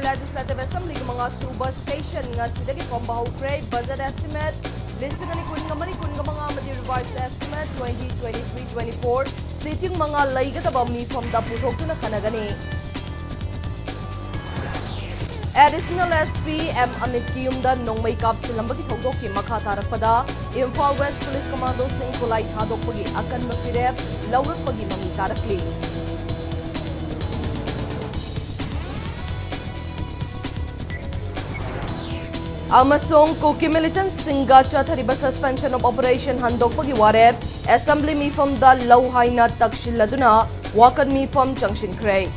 Legislative Assembly mga suba session nga sidagi pambahukre budget estimate listing ani kun mga amadi revised estimate 2023-24 sitting mga laigataba mifam da puthokuna kanagani. Additional SP M Amit Kiyumda nongmay kapsilambagi thogdokki makha tarakpada Imphal West Police Commando sing kulai thadokpagi akan mapirep laurakpagi mami tarakli. Amasong Kuki militant singa chathariba suspension of operation handokpagi warep assembly mifam da lauhaina takshilladuna wakan mifam changshinkhre.